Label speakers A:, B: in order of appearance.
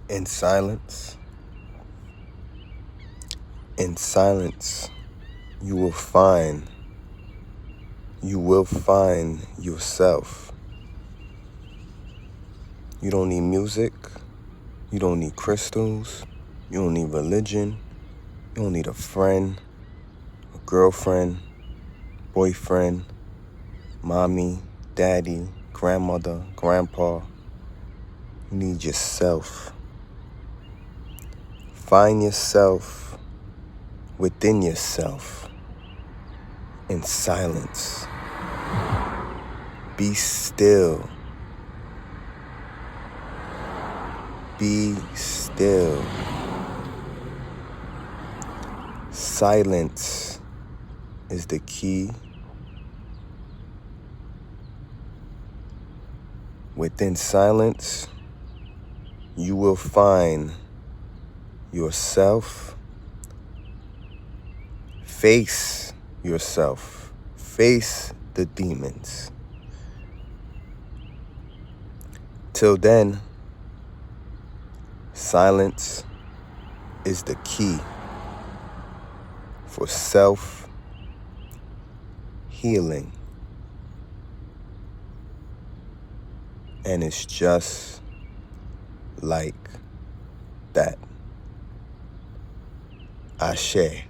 A: In silence, in silence, you will find yourself. You don't need music. You don't need crystals. You don't need religion. You don't need a friend, a girlfriend, boyfriend, mommy, daddy, grandmother, grandpa. You need yourself. Find yourself within yourself in silence. Be still. Be still. Silence is the key. Within silence, you will find yourself. Face yourself. Face the demons. Till then, silence is the key for self-healing. And it's just like that. Ashe.